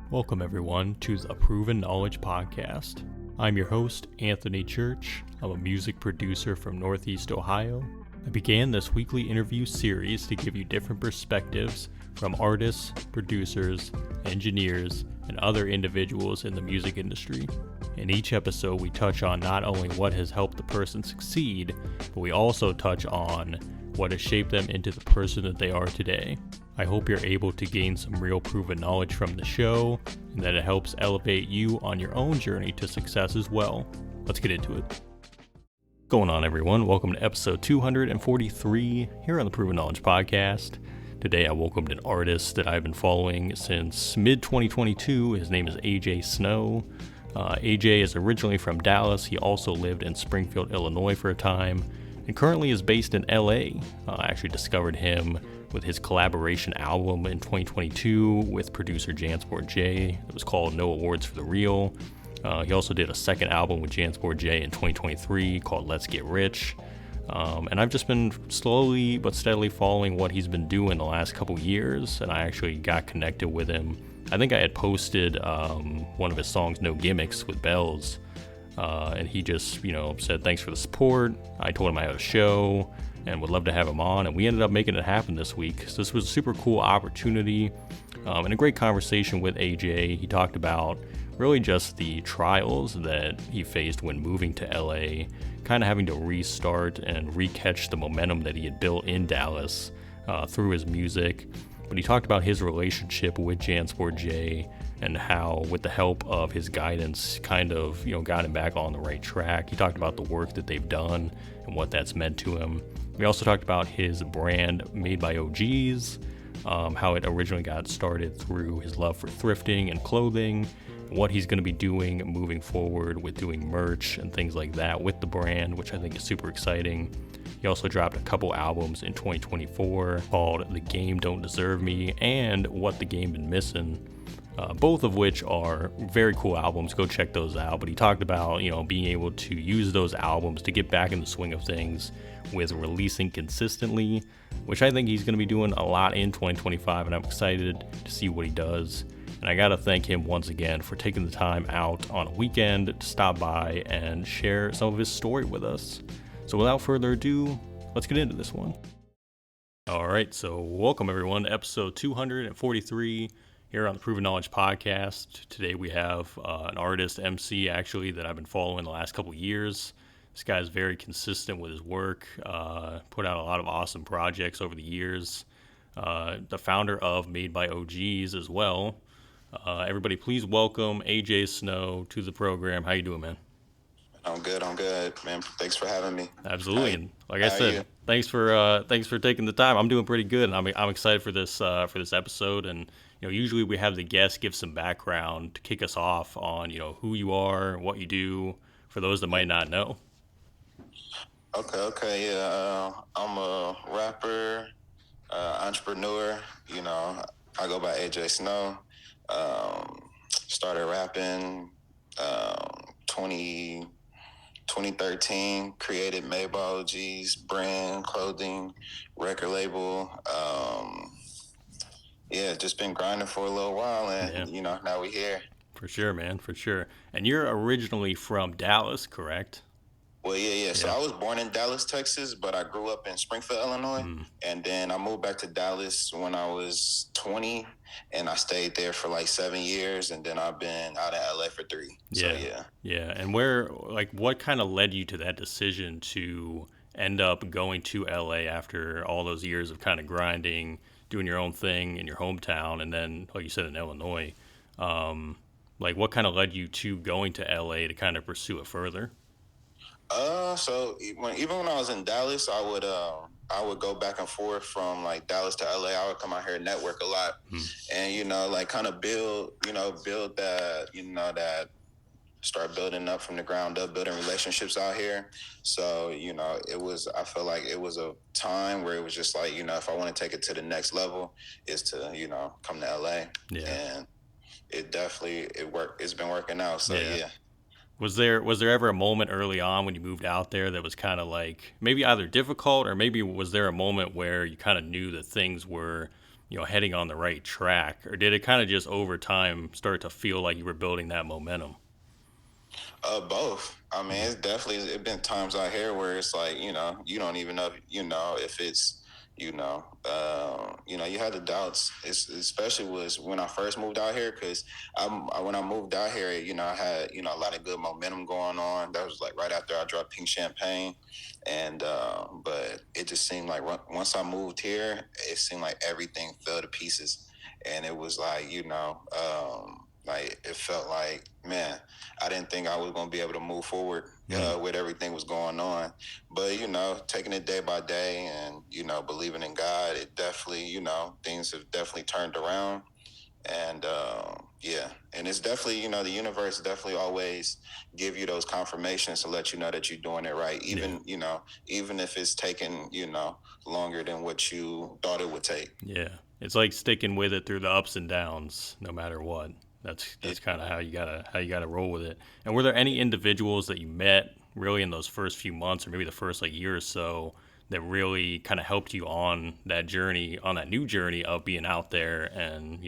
Welcome, everyone, to the Proven Knowledge Podcast. I'm your host, Anthony Church. I'm a music producer from Northeast Ohio. I began this weekly interview series to give you different perspectives from artists, producers, engineers, and other individuals in the music industry. In each episode, we touch on not only what has helped the person succeed, but we also touch on what has shaped them into the person that they are today. I hope you're able to gain some real proven knowledge from the show, and that it helps elevate you on your own journey to success as well. Let's get into it. What's going on, everyone? Welcome to episode 243 here on the Proven Knowledge Podcast. Today I welcomed an artist that I've been following since mid-2022. His name is AJ Snow. AJ is originally from Dallas. He also lived in Springfield, Illinois for a time, and currently is based in LA. I actually discovered him with his collaboration album in 2022 with producer Jansport J. It was called No Awards for the Real. He also did a second album with Jansport J in 2023 called Let's Get Rich. And I've just been slowly but steadily following what he's been doing the last couple years, and I actually got connected with him. I think I had posted one of his songs, No Gimmicks, with Bells, and he just, said thanks for the support. I told him I had a show and would love to have him on, and we ended up making it happen this week. So this was a super cool opportunity and a great conversation with AJ. He talked about really just the trials that he faced when moving to LA, kind of having to restart and recatch the momentum that he had built in Dallas through his music. But he talked about his relationship with Jansport J and how, with the help of his guidance, kind of, got him back on the right track. He talked about the work that they've done and what that's meant to him. We also talked about his brand, Made by OGs, how it originally got started through his love for thrifting and clothing, what he's going to be doing moving forward with doing merch and things like that with the brand, which I think is super exciting. He also dropped a couple albums in 2024 called The Game Don't Deserve Me and What the Game Been Missing, both of which are very cool albums. Go check those out. But he talked about, being able to use those albums to get back in the swing of things with releasing consistently, which I think he's going to be doing a lot in 2025, and I'm excited to see what he does. And I got to thank him once again for taking the time out on a weekend to stop by and share some of his story with us. So without further ado, let's get into this one. All right, so welcome everyone to episode 243 here on the Proven Knowledge Podcast. Today we have an artist, MC, actually, that I've been following the last couple years. This guy's very consistent with his work, put out a lot of awesome projects over the years. The founder of Made by OGs as well. Everybody, please welcome AJ Snow to the program. How you doing, man? I'm good, man. Thanks for having me. Absolutely. And like I said, thanks for taking the time. I'm doing pretty good, and I'm excited for this episode. And usually we have the guests give some background to kick us off on who you are, what you do, for those that might not know. Okay. Yeah, I'm a rapper, entrepreneur. I go by AJ Snow. Started rapping 2013, created Made by OGs, brand, clothing, record label. Just been grinding for a little while, and now we're here. For sure, man, for sure. And you're originally from Dallas, correct? Well, yeah. So I was born in Dallas, Texas, but I grew up in Springfield, Illinois. And then I moved back to Dallas when I was 20, and I stayed there for like 7 years. And then I've been out in LA for 3. Yeah. And what kind of led you to that decision to end up going to LA after all those years of kind of grinding, doing your own thing in your hometown, and then, like you said, in Illinois? What kind of led you to going to LA to kind of pursue it further? So even when I was in Dallas, I would go back and forth from like Dallas to LA. I would come out here and network a lot, and kind of build that, start building up from the ground up, building relationships out here. So I feel like it was a time where it was just like if I want to take it to the next level, is to come to LA, and it worked. It's been working out. So yeah. Was there ever a moment early on when you moved out there that was kind of like maybe either difficult, or maybe was there a moment where you kind of knew that things were heading on the right track, or did it kind of just over time start to feel like you were building that momentum? Both. I mean, Mhm. it's definitely it been times out here where it's like you don't even know if it's you had the doubts. It's especially was when I first moved out here because when I moved out here, I had a lot of good momentum going on. That was like right after I dropped Pink Champagne, and but it just seemed like once I moved here, it seemed like everything fell to pieces, and it was like like it felt like, man, I didn't think I was going to be able to move forward Mm. with everything was going on. But, taking it day by day and, believing in God, it definitely, things have definitely turned around. And yeah, and it's definitely, the universe definitely always give you those confirmations to let you know that you're doing it right. Yeah. Even if it's taking, longer than what you thought it would take. Yeah. It's like sticking with it through the ups and downs, no matter what. Yeah. That's kind of how you gotta roll with it. And were there any individuals that you met really in those first few months, or maybe the first like year or so, that really kind of helped you on that journey, on that new journey of being out there and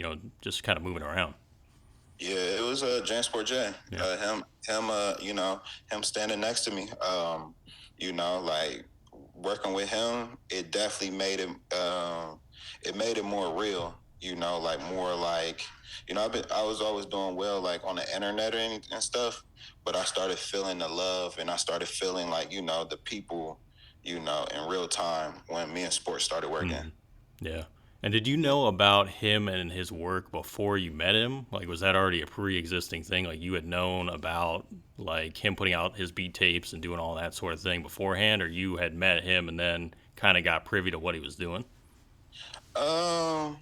just kind of moving around? Yeah, it was Jansport J. Yeah. Him standing next to me. Like working with him, it definitely made it made it more real. Like more like I was always doing well like on the internet and stuff, but I started feeling the love and I started feeling like the people in real time when me and Sports started working. Mhm. Yeah. And did you know about him and his work before you met him? Like, was that already a pre-existing thing? Like, you had known about like him putting out his beat tapes and doing all that sort of thing beforehand, or you had met him and then kind of got privy to what he was doing? Um,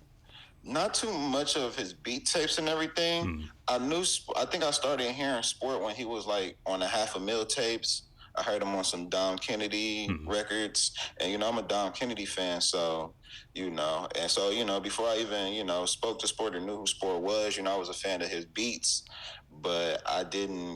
Not too much of his beat tapes and everything. Hmm. I think I started hearing Sport when he was like on the Half a Mill tapes. I heard him on some Dom Kennedy Hmm. records, and I'm a Dom Kennedy fan, so before I even spoke to Sport or knew who Sport was, I was a fan of his beats, but I didn't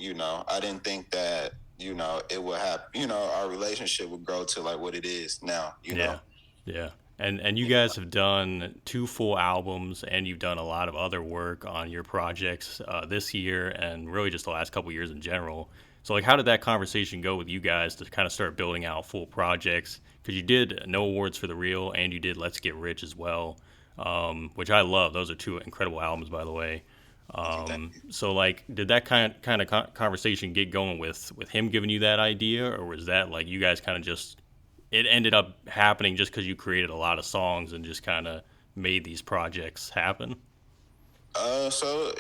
think that it would have our relationship would grow to like what it is now. Yeah. Yeah. And you guys have done two full albums, and you've done a lot of other work on your projects this year, and really just the last couple years in general. So, like, how did that conversation go with you guys to kind of start building out full projects? Because you did No Awards for the Real, and you did Let's Get Rich as well, which I love. Those are two incredible albums, by the way. So, like, did that kind of conversation get going with him giving you that idea, or was that like you guys kind of just it ended up happening just because you created a lot of songs and just kind of made these projects happen? So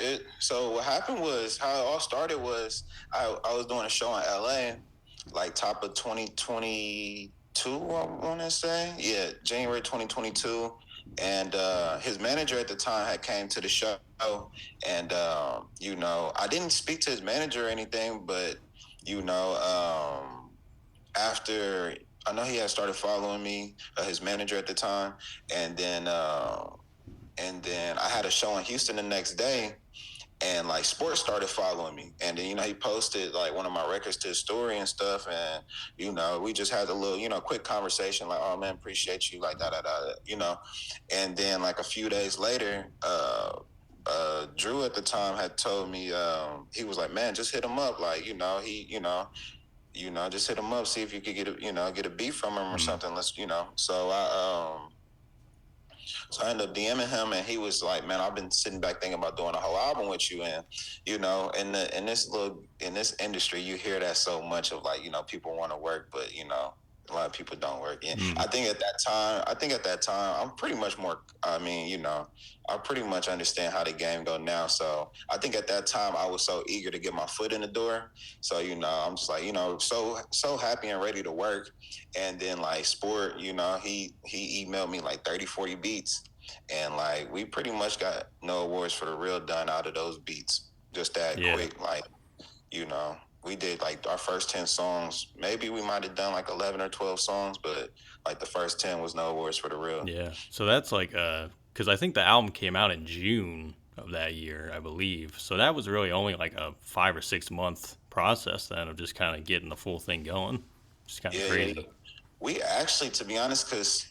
what happened was how it all started was I was doing a show in LA, like top of 2022, I want to say, yeah, January 2022, and his manager at the time had came to the show, and I didn't speak to his manager or anything, but you know after I know he had started following me, his manager at the time, and then. And then I had a show in Houston the next day, and like Sports started following me, and then he posted like one of my records to his story and stuff, and we just had a little quick conversation like, oh man, appreciate you, like da. And then like a few days later, Drew at the time had told me, he was like, man, just hit him up, like just hit him up, see if you could get a beat from him or Mm. something. Let's so I ended up DMing him, and he was like, "Man, I've been sitting back thinking about doing a whole album with you." And in this industry, you hear that so much of like people want to work, but a lot of people don't work. And Mm. I think at that time, I'm pretty much more. I mean, I pretty much understand how the game go now. So I think at that time, I was so eager to get my foot in the door. So I'm just like so happy and ready to work. And then like Sport, he emailed me like 30, 40 beats. And like we pretty much got No Awards for the Real done out of those beats. Just that Yeah. quick, like, we did like our first 10 songs. Maybe we might have done like 11 or 12 songs, but like the first 10 was No Awards for the Real. Yeah. So that's like because I think the album came out in June of that year, I believe. So that was really only like a 5 or 6 month process then of just kind of getting the full thing going. Just kind of Yeah, yeah. crazy. We actually, to be honest, because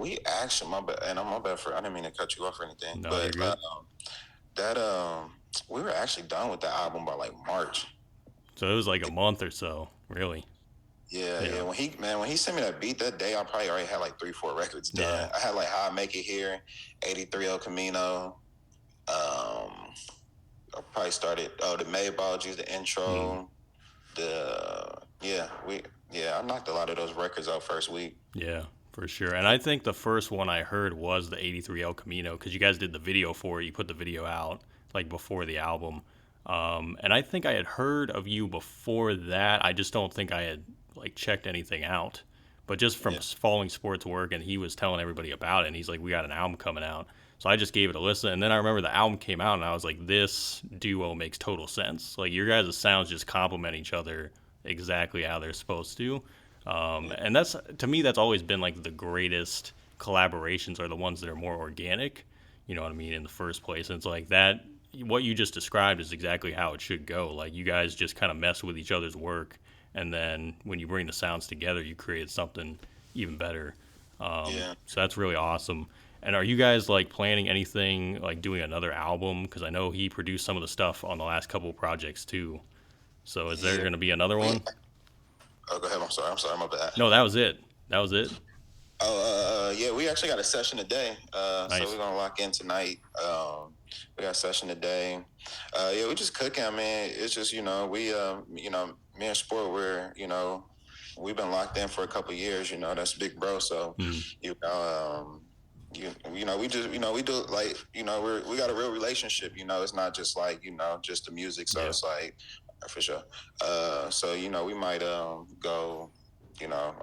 We actually, my bad, and I'm my bad for I didn't mean to cut you off or anything, No, you're but good. that we were actually done with the album by like March. So it was like a month or so, really. Yeah. When he sent me that beat that day, I probably already had like 3-4 records done. Yeah. I had like How I Make It Here, 83 El Camino. I probably started the Mayball the intro. I knocked a lot of those records out first week. Yeah, for sure. And I think the first one I heard was the 83 El Camino because you guys did the video for it. You put the video out like before the album. And I think I had heard of you before that. I just don't think I had like checked anything out. But just from following sports work, and he was telling everybody about it, and he's like, we got an album coming out. So I just gave it a listen. And then I remember the album came out, and I was like, this duo makes total sense. Like, your guys' sounds just complement each other exactly how they're supposed to. And that's, to me, that's always been like the greatest collaborations are the ones that are more organic, you know what I mean, in the first place. And it's like that, what you just described is exactly how it should go. Like, you guys just kind of mess with each other's work, and then when you bring the sounds together, you create something even better. So that's really awesome. And are you guys like planning anything like doing another album? Because I know he produced some of the stuff on the last couple of projects too. So is there going to be another one? Oh, go ahead. I'm sorry. My bad. No, that was it. That was it. Yeah, we actually got a session today. Nice. So we're gonna lock in tonight. We got a session today. Yeah, we just cooking. I mean, it's just me and Sport, we've been locked in for a couple of years. That's big bro. So we just we do like we got a real relationship. It's not just like just the music. So it's like for sure. So we might go.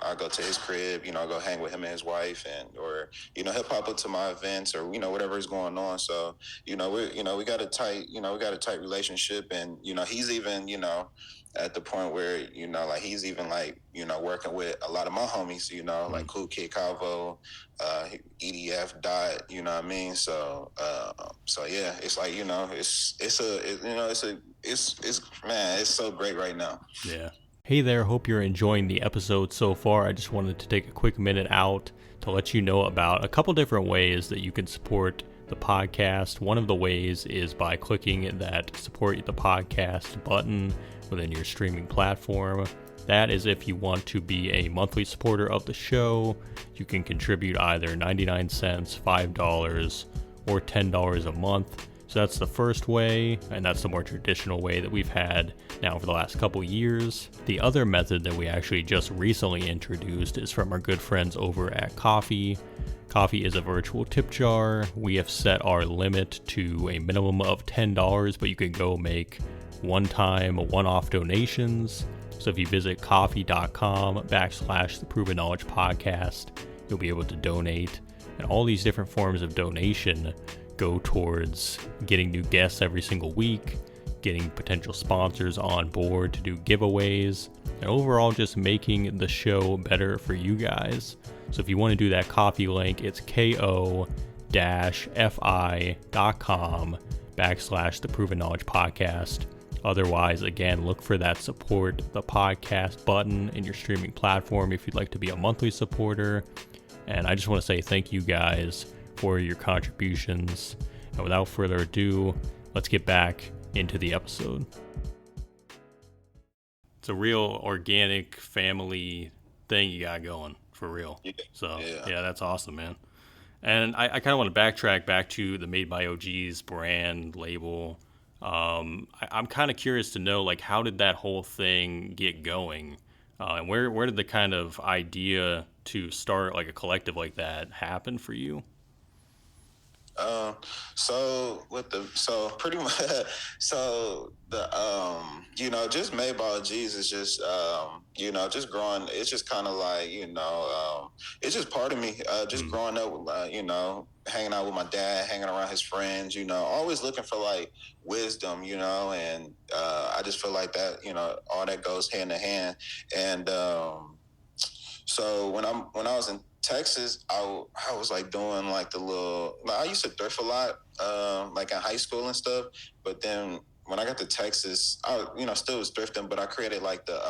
I go to his crib, go hang with him and his wife, or he'll pop up to my events or whatever is going on. So we got a tight relationship, and he's even at the point where like he's even like working with a lot of my homies, like Cool Kid Calvo, EDF Dot, you know what I mean? So yeah, it's like it's so great right now. Yeah. Hey there, hope you're enjoying the episode so far. I just wanted to take a quick minute out to let you know about a couple different ways that you can support the podcast. One of the ways is by clicking that support the podcast button within your streaming platform. That is if you want to be a monthly supporter of the show. You can contribute either 99 cents, $5, or $10 a month. So that's the first way, and that's the more traditional way that we've had now for the last couple years. The other method that we actually just recently introduced is from our good friends over at Ko-fi. Ko-fi is a virtual tip jar. We have set our limit to a minimum of $10, but you can go make one-time, one-off donations. So if you visit ko-fi.com/the Proven Knowledge Podcast, you'll be able to donate. And all these different forms of donation go towards getting new guests every single week, getting potential sponsors on board to do giveaways, and overall just making the show better for you guys. So if you want to do that Ko-fi link, it's ko-fi.com/the Proven Knowledge Podcast. Otherwise, again, look for that support the podcast button in your streaming platform if you'd like to be a monthly supporter. And I just want to say thank you guys for your contributions. And without further ado, let's get back into the episode. It's a real organic family thing you got going, for real. So yeah, that's awesome, man. And I kind of want to backtrack back to the Made by OGs brand label. I'm kind of curious to know, like, how did that whole thing get going? And where did the kind of idea to start like a collective like that happen for you? Pretty much, just Made by OGs is just, just growing. It's just kind of like, it's just part of me, just growing up with, hanging out with my dad, hanging around his friends, always looking for like wisdom, and I just feel like that, all that goes hand in hand. And so when I was in Texas, I was like doing like I used to thrift a lot, like in high school and stuff. But then when I got to Texas, I still was thrifting, but I created like the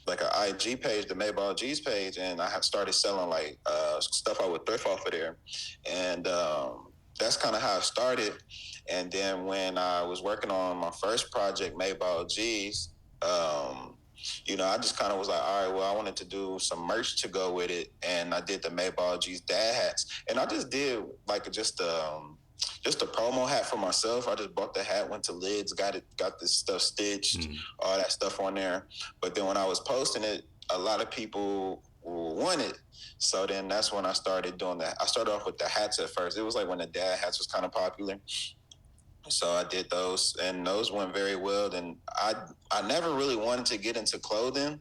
like an IG page, the Mayball G's page, and I started selling like stuff I would thrift off of there, and that's kind of how it started. And then when I was working on my first project, Mayball G's, I just kind of was like, all right, well, I wanted to do some merch to go with it, and I did the Mayball G's dad hats, and I just did like just a promo hat for myself. I just bought the hat, went to Lids, got this stuff stitched, all that stuff on there. But then when I was posting it, a lot of people want it. So then that's when I started doing that. I started off with the hats at first. It was like when the dad hats was kind of popular. So I did those, and those went very well. And I never really wanted to get into clothing,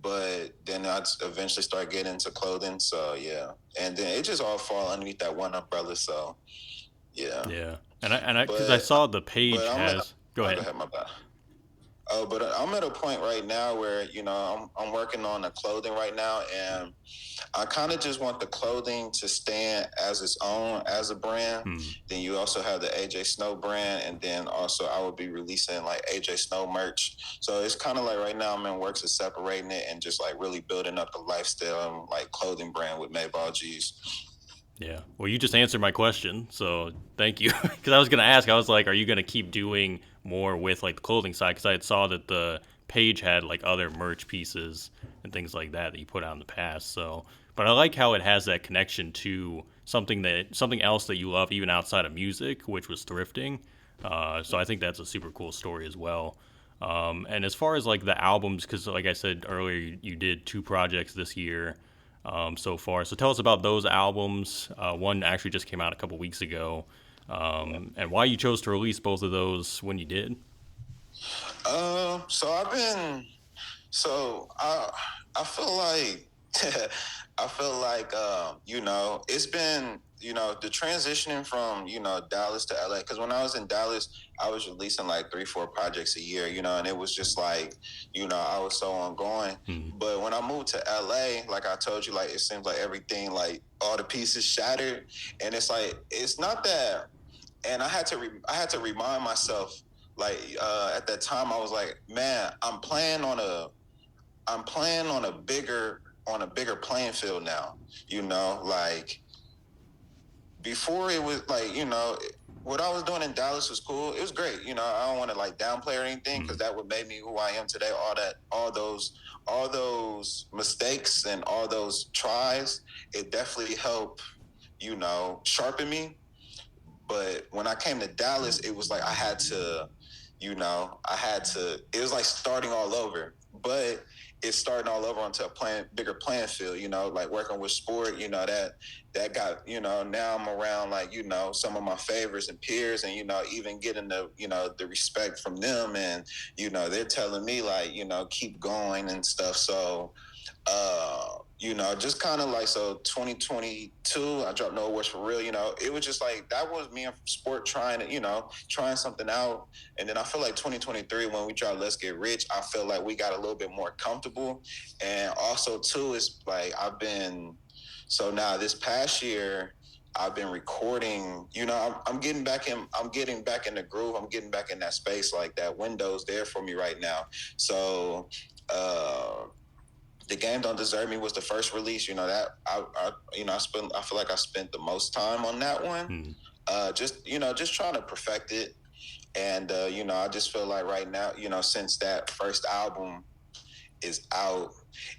but then I eventually started getting into clothing. So yeah, and then it just all fall underneath that one umbrella. So yeah. Yeah. And because I saw the page has. Go ahead. Go ahead, my bad. Oh, but I'm at a point right now where, I'm working on the clothing right now, and I kind of just want the clothing to stand as its own as a brand. Then you also have the AJ Snow brand, and then also I will be releasing like AJ Snow merch. So it's kind of like right now I'm in works of separating it and just like really building up the lifestyle and like clothing brand with Mayball G's. Yeah. Well, you just answered my question, so thank you. Because I was going to ask, I was like, are you going to keep doing more with like the clothing side? Because I saw that the page had like other merch pieces and things like that you put out in the past. So, but I like how it has that connection to something else that you love even outside of music, which was thrifting. So I think that's a super cool story as well. And as far as like the albums, because like I said earlier, you did 2 projects this year. So far. So tell us about those albums. One actually just came out a couple weeks ago, and why you chose to release both of those when you did. I feel like it's been, the transitioning from, Dallas to LA. Cause when I was in Dallas, I was releasing like 3-4 projects a year, and it was just like, I was so ongoing. But when I moved to LA, like I told you, like, it seems like everything, like all the pieces shattered, and it's like, it's not that. And I had to remind myself, like, at that time I was like, man, I'm playing on a bigger playing field now, like before it was like, what I was doing in Dallas was cool. It was great. I don't want to like downplay or anything, because that would make me who I am today. All those mistakes and all those tries, it definitely helped, sharpen me. But when I came to Dallas, it was like I had to, it was like starting all over. But it's starting all over onto a bigger playing field, like working with sport, that got, now I'm around like, some of my favorites and peers, and, even getting the, the respect from them, and, they're telling me like, keep going and stuff. So, just kind of like, so 2022, I dropped No Awards for Real, it was just like, that was me in sport trying to, trying something out. And then I feel like 2023, when we dropped Let's Get Rich, I feel like we got a little bit more comfortable. And also too, it's like, so now this past year, I've been recording, I'm getting back in the groove. I'm getting back in that space, like that window's there for me right now. So, The Game Don't Deserve Me was the first release, that I feel like I spent the most time on that one. Just trying to perfect it. And, I just feel like right now, since that first album is out,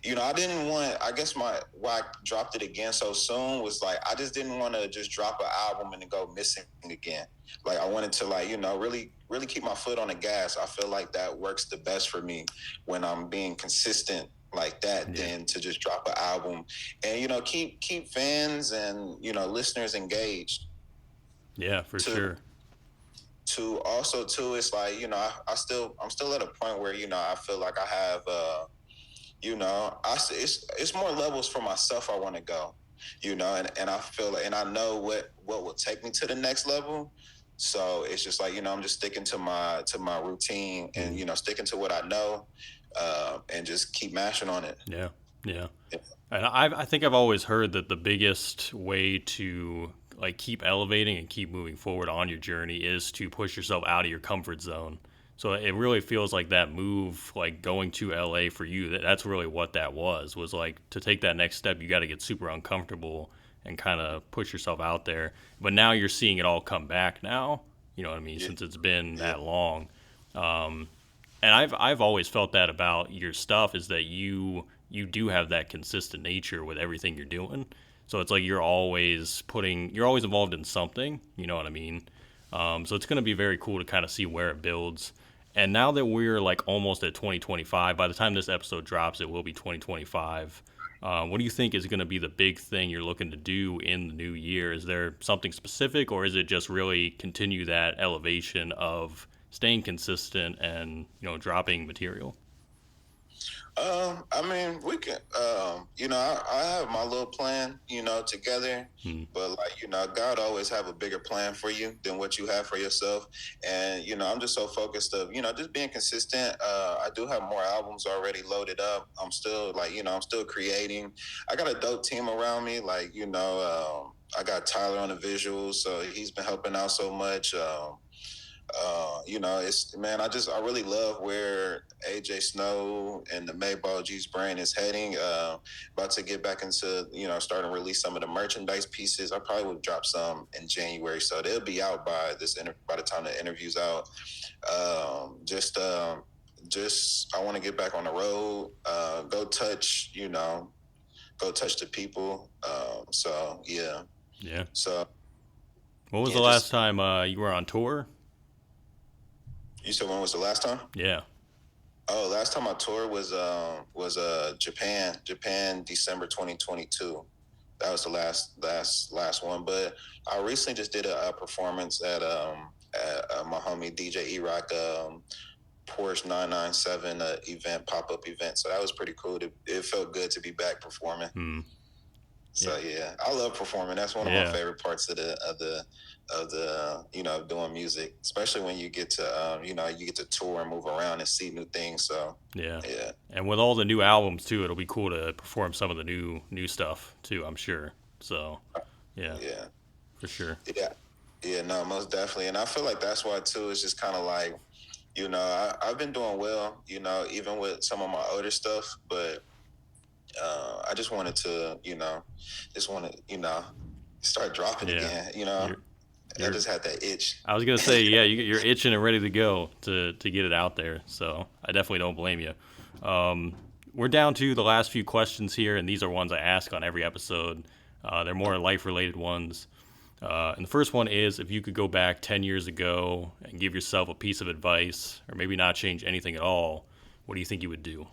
I guess why I dropped it again so soon was like, I just didn't want to just drop an album and then go missing again. Like, I wanted to like, really, really keep my foot on the gas. I feel like that works the best for me when I'm being consistent like that, than to just drop an album and, keep fans and, listeners engaged. Yeah, for sure. To also too, it's like, I'm still at a point where, I feel like I have, it's more levels for myself I want to go, and I feel like, and I know what will take me to the next level. So it's just like, I'm just sticking to my routine and, sticking to what I know, and just keep mashing on it. Yeah. And I think I've always heard that the biggest way to like keep elevating and keep moving forward on your journey is to push yourself out of your comfort zone. So it really feels like that move, like going to LA for you, that's really what that was like to take that next step, you got to get super uncomfortable and kind of push yourself out there. But now you're seeing it all come back now, you know what I mean, Yeah, since it's been yeah. that long. And I've always felt that about your stuff is that you do have that consistent nature with everything you're doing. So it's like you're always involved in something, you know what I mean? So it's going to be very cool to kind of see where it builds. And now that we're like almost at 2025, by the time this episode drops, it will be 2025. What do you think is going to be the big thing you're looking to do in the new year? Is there something specific, or is it just really continue that elevation of staying consistent and dropping material? I mean, we can, I have my little plan, together, Hmm. but like, God always have a bigger plan for you than what you have for yourself. And, I'm just so focused of, just being consistent. I do have more albums already loaded up. I'm still like, I'm still creating. I got a dope team around me. Like, I got Tyler on the visuals, so he's been helping out so much. It's man, I really love where AJ Snow and the Mayball G's brand is heading. About to get back into, starting to release some of the merchandise pieces. I probably will drop some in January, so they'll be out by the time the interview's out. Just I want to get back on the road, go touch the people. So yeah, Yeah. so When was yeah, the last just time you were on tour? you said when was the last time? Yeah. Oh, last time I toured was Japan, December 2022. That was the last one. But I recently just did a performance at my homie DJ E-Rock Porsche 997 event, pop-up event. So that was pretty cool. It felt good to be back performing. Hmm. So Yeah. yeah, I love performing. That's one of my Yeah. favorite parts of the doing music, especially when you get to you get to tour and move around and see new things. So Yeah. yeah, And with all the new albums too, it'll be cool to perform some of the new stuff too, I'm sure. So, yeah, yeah, for sure. yeah, yeah. No, most definitely. And I feel like that's why too. It's just kind of like I've been doing well, even with some of my older stuff, but I just wanted to, start dropping Yeah. again. You're I you're just had that itch. I was gonna say, yeah, you're itching and ready to go to get it out there. So I definitely don't blame you. We're down to the last few questions here, and these are ones I ask on every episode. They're more life related ones. And the first one is if you could go back 10 years ago and give yourself a piece of advice, or maybe not change anything at all, what do you think you would do?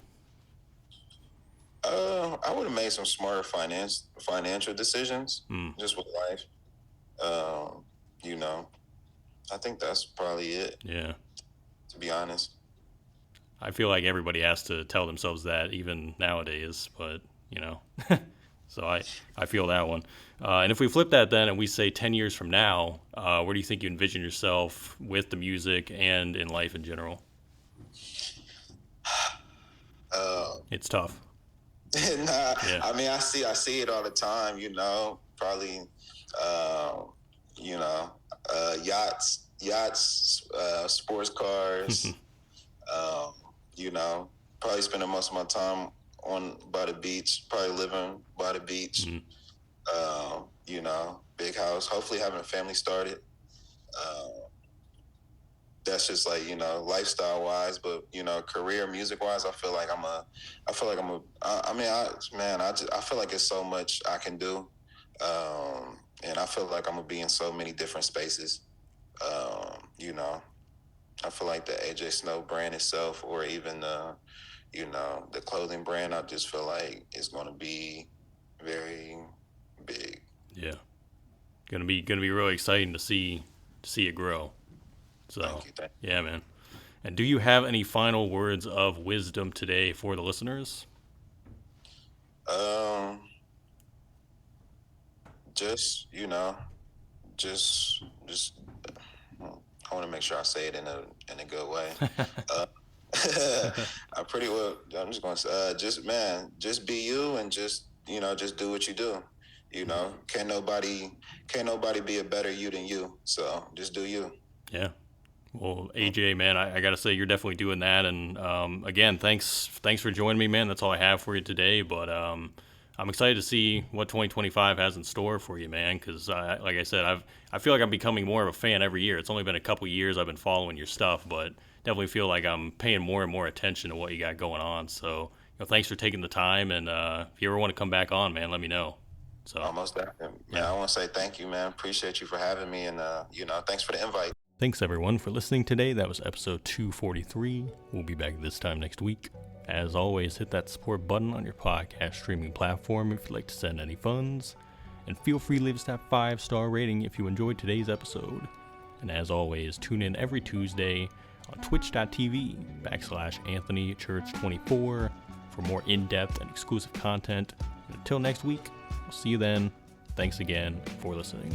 I would have made some smarter financial decisions Hmm. just with life. Um, you know, I think that's probably it, Yeah. to be honest. I feel like everybody has to tell themselves that even nowadays, but you know. So I feel that one. And if we flip that then and we say 10 years from now, where do you think you envision yourself with the music and in life in general? Uh, It's tough. nah, Yeah. I mean, I see it all the time. Probably, uh, you know, yachts, sports cars. Um, probably spending most of my time on by the beach. Probably living by the beach. Hmm. Big house. Hopefully, having a family started. Um, that's just like lifestyle wise, but career music wise, I feel like it's so much I can do, and I feel like I'm gonna be in so many different spaces. um, you know I feel like the AJ Snow brand itself, or even the clothing brand, I just feel like it's gonna be very big. Yeah. Gonna be really exciting to see it grow. So, Thank you. Thank yeah, man. And do you have any final words of wisdom today for the listeners? you. Just just I want to make sure I say it in a good way. Uh, I'm just going to say, just be you, and just do what you do. Can't nobody be a better you than you. So just do you. Yeah. Well, AJ, man, I got to say you're definitely doing that. And again, thanks for joining me, man. That's all I have for you today. But I'm excited to see what 2025 has in store for you, man. Because like I said, I feel like I'm becoming more of a fan every year. It's only been a couple years I've been following your stuff, but definitely feel like I'm paying more and more attention to what you got going on. So, thanks for taking the time. And if you ever want to come back on, man, let me know. So almost definitely. Yeah, I want to say thank you, man. Appreciate you for having me, and thanks for the invite. Thanks everyone for listening today. That was episode 243. We'll be back this time next week. As always, hit that support button on your podcast streaming platform if you'd like to send any funds. And feel free to leave us that 5-star rating if you enjoyed today's episode. And as always, tune in every Tuesday on twitch.tv/AnthonyChurch24 for more in-depth and exclusive content. And until next week, we'll see you then. Thanks again for listening.